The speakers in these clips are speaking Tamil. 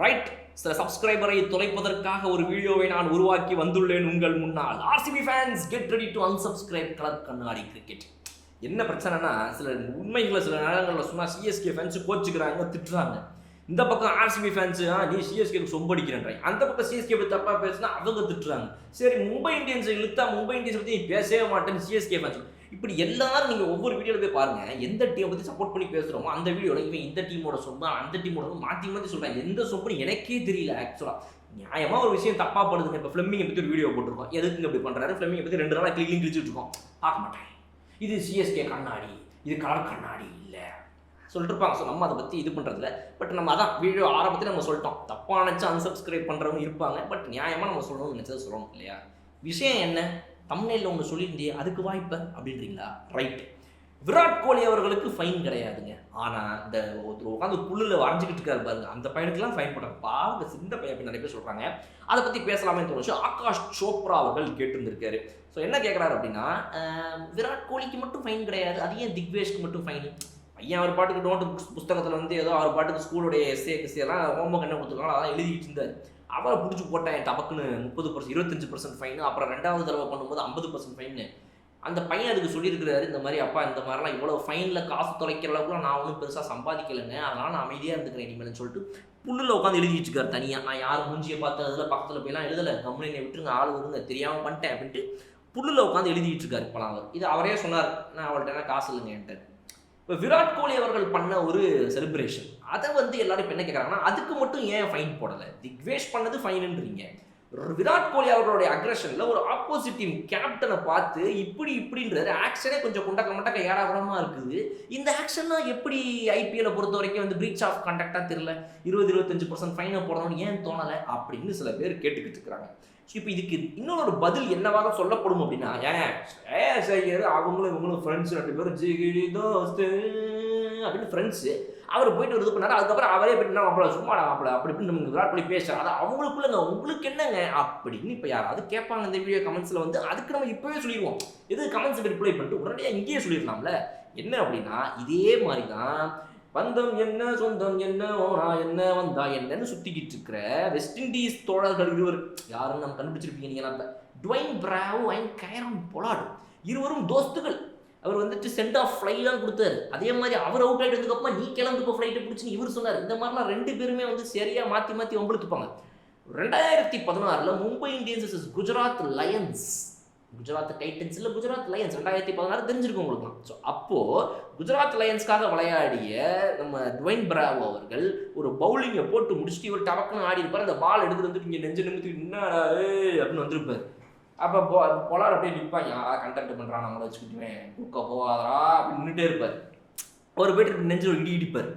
ரைட். சில சப்ஸ்கிரைபரை தொலைப்பதற்காக ஒரு வீடியோவை நான் உருவாக்கி வந்துள்ளேன் உங்கள் முன்னால். RCB fans get ready to unsubscribe colour கண்ணாடி கிரிக்கெட். என்ன பிரச்சனைனா, சில உண்மைகளை சில நேரங்களில் சொன்னால் சிஎஸ்கே ஃபேன்ஸ் கோச்சுக்கிறாங்க, திட்டுறாங்க. இந்த பக்கம் ஆர்சிபி ஃபேன்ஸ் நீ சிஎஸ்கேக்கு சொம்படிக்கிறேன்றாங்க, அந்த பக்கம் சிஎஸ்கே பற்றி தப்பாக பேசினா அவங்க திட்டுறாங்க. சரி, மும்பை இந்தியன்ஸை இழுத்தா மும்பை இந்தியன்ஸ் பற்றி நீ பேசவே மாட்டேன்னு சிஎஸ்கே ஃபேன்ஸ். இப்படி எல்லாரும் நீங்கள் ஒவ்வொரு வீடியோவில் போய் பாருங்கள், எந்த டீமை பற்றி சப்போர்ட் பண்ணி பேசுகிறோமோ அந்த வீடியோவில் இவன் இந்த டீமோட சொம்பு அந்த டீமோட மாற்றி மாற்றி சொல்கிறாங்க. எந்த சொம்புன்னு எனக்கே தெரியல. ஆக்சுவலாக நியாயமாக ஒரு விஷயம் தப்பாக படுதுங்க. இப்போ ஃப்ளெமிங்கை பற்றி ஒரு வீடியோ போட்டிருக்கோம், எதுக்கு இப்படி பண்ணுறாரு, ஃப்ளெமிங்கை பற்றி 2 நாளாக கிளிக் கிழிச்சிட்டு இருக்கோம், பார்க்க மாட்டேன். இது சிஎஸ்கே கண்ணாடி, இது கலர் கண்ணாடி இல்லை சொல்லிட்டு இருப்பாங்க. ஸோ நம்ம அதை பற்றி இது பண்ணுறதில்ல. பட் நம்ம அதான் வீடியோ ஆரம்பத்தில் நம்ம சொல்லிட்டோம், தப்பாக நினச்சி அன்சப்ஸ்கிரைப் பண்ணுறவங்க இருப்பாங்க. பட் நியாயமாக நம்ம சொல்லணும்னு நினச்சதை சொல்லணும் இல்லையா? விஷயம் என்ன, தம்ப்நெயில்ல ஒன்று சொல்லியிருந்தே அதுக்கு வாய்ப்பு அப்படின்றீங்களா? ரைட். விராட் கோலி அவர்களுக்கு ஃபைன் கிடையாதுங்க. ஆனால் இந்த ஒருத்தர் உட்காந்து புல்லில் வரைஞ்சிக்கிட்டு இருக்காரு பாருங்க, அந்த பையனுக்குலாம் ஃபைன் போட்டாங்க. பாருங்க, சிந்த பையன் அப்படின்னு நிறைய பேர் சொல்கிறாங்க. அதை பற்றி பேசலாமே தோணுச்சு. ஆகாஷ் சோப்ரா அவர்கள் கேட்டிருந்திருக்காரு. ஸோ என்ன கேட்குறாரு அப்படின்னா, விராட் கோலிக்கு மட்டும் ஃபைன் கிடையாது, அது ஏன் திக்வேஷ்க்கு மட்டும் ஃபைனு? பையன் அவர் பாட்டுக்கு நோட்டு புஸ்தகத்தில் வந்து ஏதோ அவர் பாட்டுக்கு ஸ்கூலுடைய எஸ்ஏஎல்லாம் ஹோம்ஒர்க் என்ன கொடுத்துருக்காங்க அதெல்லாம் எழுதிட்டு இருந்தார். அவரை பிடிச்சி போட்டேன் டபக்குன்னு 30%, 25% ஃபைனு. அப்புறம் 2வது தடவை பண்ணும்போது 50% ஃபைனு. அந்த பையன் அதுக்கு சொல்லியிருக்கிறாரு, இந்த மாதிரி அப்பா இந்த மாதிரிலாம் இவ்வளோ ஃபைனில் காசு தொலைக்கிற அளவுக்குலாம் நான் ஒன்றும் பெருசாக சம்பாதிக்கலைங்க, அதனால் நான் அமைதியாக இருந்துக்கிறேன் இனிமேல்னு சொல்லிட்டு புல்லில் உட்காந்து எழுதிட்டு இருக்காரு தனியாக. நான் யார் மூஞ்சியை பார்த்து அதில் பக்கத்தில் போய்லாம் எழுதலை, கம்முனை விட்டுருங்க, ஆள் வருங்க, தெரியாமல் பண்ணிட்டேன் அப்படின்ட்டு புல்லில் உட்காந்து எழுதிட்டு இருக்காரு இப்போலாம் அவர். இது அவரே சொன்னார், நான் அவள்கிட்ட என்ன காசு இல்லைங்க என்கிட்ட. இப்போ விராட் கோலி அவர்கள் பண்ண ஒரு செலிப்ரேஷன், அதை வந்து எல்லாரும் இப்போ என்ன கேட்குறாங்கன்னா, அதுக்கு மட்டும் ஏன் ஃபைன் போடலை? திக்வேஷ் பண்ணது ஃபைனுன்றீங்க. விராட் கோலி அவர்களுடைய அக்ரஷனில் ஒரு ஆப்போசிட் டீம் கேப்டனை பார்த்து இப்படின்றது ஆக்ஷனே கொஞ்சம் மட்டக்க ஏடாகுடமாக இருக்குது. இந்த ஆக்ஷன்லாம் எப்படி ஐபிஎல்லை பொறுத்த வரைக்கும் வந்து பிரீச் ஆஃப் கான்டாக்டாக தெரியல, 20-25% ஃபைனை போடணும்னு ஏன் தோணலை அப்படின்னு சில பேர் கேட்டுக்கிட்டு இருக்கிறாங்க. ஸோ இப்போ இதுக்கு இன்னொரு பதில் என்னவாக சொல்லப்படும் அப்படின்னா, ஏன் செய்யறது அவங்களும் இவங்களும் ஃப்ரெண்ட்ஸ், 2 பேரும் ஜிகிடி தோஸ்து அப்படின்னு ஃப்ரெண்ட்ஸு. அவர் போயிட்டு இது பண்ணாரு. அதுக்கப்புறம் அவரே போயிட்டு மாப்பிள சும்மா மாப்பிள அப்படி இப்படின்னு நமக்கு விராட் கோலி பேசுறாரு. அது அவங்களுக்குள்ளங்க, உங்களுக்கு என்னங்க அப்படின்னு இப்போ யாராவது கேட்பாங்க இந்த வீடியோ கமெண்ட்ஸில் வந்து. அதுக்கு நம்ம இப்போவே சொல்லிடுவோம், எது கமெண்ட்ஸுக்கு ரிப்ளை பண்ணிட்டு உடனடியாக இங்கேயே சொல்லிடலாம்ல. என்ன அப்படின்னா, இதே மாதிரி தான் பந்தம் என்ன சொந்தம் என்ன ஓனா என்ன வந்தா என்னன்னு சுற்றிக்கிட்டு இருக்கிற வெஸ்ட் இண்டீஸ் தோழர்கள் இருவர் யாருன்னு நம்ம கண்டுபிடிச்சிருப்பீங்க நீங்கள். நம்ம டுவைன் பிராவோ அண்ட் கைரன் பொலார்ட் இருவரும் தோஸ்துகள். அவர் வந்துட்டு சென்ட் ஆஃப் ஃப்ளைலாம் கொடுத்தாரு. அதே மாதிரி அவர் அவுட் ஆகிட்டதுக்கப்புறமா நீ கிளம்பு இப்போ ஃப்ளைட்டை பிடிச்சின்னு இவர் சொன்னார். இந்த மாதிரிலாம் 2 பேருமே வந்து சரியாக மாற்றி வம்பளுத்துப்பாங்க. 2016 Mumbai Indians Gujarat Lions, Gujarat Titans இல்லை குஜராத் லயன்ஸ் 2016 தெரிஞ்சிருக்கும் உங்களுக்குலாம். ஸோ அப்போது குஜராத் லயன்ஸ்க்காக விளையாடிய நம்ம டுவைன் பிராவோ அவர்கள் ஒரு பவுலிங்கை போட்டு முடிச்சுட்டு இவர் டபக்குன்னு ஆடி இருப்பார். அந்த பால் எடுத்துட்டு வந்துட்டு இங்கே நெஞ்சு நிமித்து என்னடா அப்படின்னு வந்திருப்பார். அப்போ பொலார் அப்படியே நிற்பாங்க, கண்டக்ட் பண்ணுறான் நம்மளை வச்சுக்கிட்டுவேன் குக்க போகாதரா அப்படின்னு நின்றுட்டே இருப்பார். ஒரு போய்ட்டு நெஞ்சு ஒரு இடிப்பார்.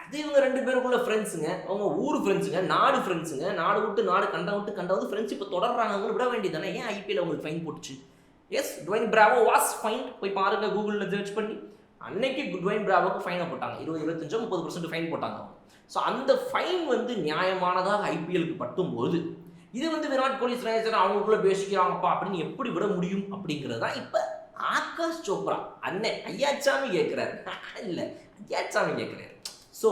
அது இவங்க 2 பேருக்குள்ள ஃப்ரெண்ட்ஸுங்க, அவங்க ஊர் ஃப்ரெண்ட்ஸுங்க, நாடு ஃப்ரெண்ட்ஸுங்க, நாடு விட்டு நாடு கண்டாவது ஃப்ரெண்ட்ஷிப்பை தொடர்றாங்க. அவங்க விட வேண்டியதானே, ஏன் ஐபிஎல் அவங்களுக்கு ஃபைன் போட்டுச்சு? Yes, Dwayne Bravo was fine. போய் பாருங்க கூகுளில் சர்ச் பண்ணி. அன்னைக்கு டுவைன் பிராவோக்கு ஃபைனை போட்டாங்க, 20-25-30% ஃபைன் போட்டாங்க. ஸோ அந்த ஃபைன் வந்து நியாயமானதாக ஐபிஎலுக்கு பட்டும்போது இது வந்து விராட் கோலி ஸ்ரேயசன் அவங்களுக்குள்ள பேசிக்கிறாங்கப்பா அப்படின்னு எப்படி விட முடியும் அப்படிங்கிறது தான் இப்போ ஆகாஷ் சோப்ரா அண்ணன் ஐயாச்சாமி கேட்குறாரு. இல்லை, ஐயாச்சாமி கேட்குறாரு. ஸோ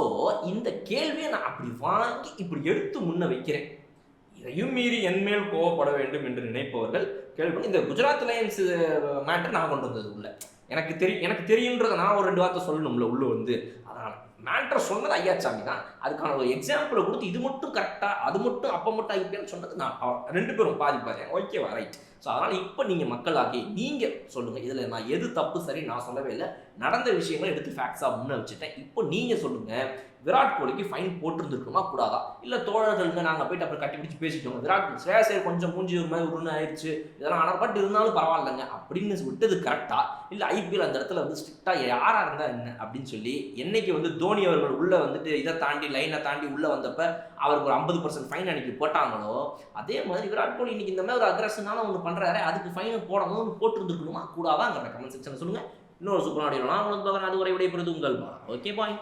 இந்த கேள்வியை நான் அப்படி வாங்கி இப்படி எடுத்து முன்ன வைக்கிறேன். இதையும் மீறி என்மேல் கோவப்பட வேண்டும் என்று நினைப்பவர்கள் கேள்வி. இந்த குஜராத் லயன்ஸ் மேட்டர் நான் கொண்டு வந்தது உள்ள எனக்கு தெரியுன்றதை நான் ஒரு 2 வார்த்தை சொல்லணும்ல உள்ள வந்து. அதனால் மேட்ரை சொன்னது ஐயாச்சாமி தான். அதுக்கான ஒரு எக்ஸாம்பிளை கொடுத்து இது மட்டும் கரெக்டாக அது மட்டும் அப்போ மட்டும் ஐபிஎல் சொன்னது நான். 2 பேரும் பாதி ஓகேவா? ரைட். ஸோ அதனால் இப்போ நீங்கள் மக்களாகி நீங்கள் சொல்லுங்கள், இதில் நான் எது தப்பு சரி நான் சொல்லவே இல்லை, நடந்த விஷயங்களை எடுத்து ஃபேக்ட்ஸாக முன்னே வச்சுட்டேன். இப்போ நீங்கள் சொல்லுங்கள், விராட் கோலிக்கு ஃபைன் போட்டிருந்துருக்குமா கூடாதா? இல்லை தோழர்களுங்க நாங்கள் போயிட்டு அப்புறம் கட்டி பிடிச்சி பேசிட்டோங்க, விராட் ஸ்ரேயசர் கொஞ்சம் மூஞ்சி ஒரு மாதிரி உருன்னு ஆயிடுச்சு இதெல்லாம், ஆனால் பட் இருந்தாலும் பரவாயில்லைங்க அப்படின்னு விட்டது கரெக்டாக? இல்லை ஐபிஎல் அந்த இடத்துல வந்து ஸ்ட்ரிக்டாக யாராக இருந்தால் என்ன அப்படின்னு சொல்லி என்னைக்கு வந்து தோனி அவர்கள் உள்ளே வந்துட்டு இதை தாண்டி லைனை தாண்டி உள்ளே வந்தப்ப அவருக்கு ஒரு 50% ஃபைன் அன்னைக்கு போட்டாங்களோ, அதே மாதிரி விராட் கோலி இன்னைக்கு இந்த மாதிரி ஒரு அக்ரஷனால ஒன்று பண்ணுறாரு, அதுக்கு ஃபைனை போடணும்னு போட்டுருந்துருக்கணுமா கூடாதாங்கிற கமெண்ட் செக்ஷன் சொல்லுங்கள். இன்னொரு சூப்பரான உங்களுக்கு அது வரை விடைபெறுது உங்கள். Okay bye.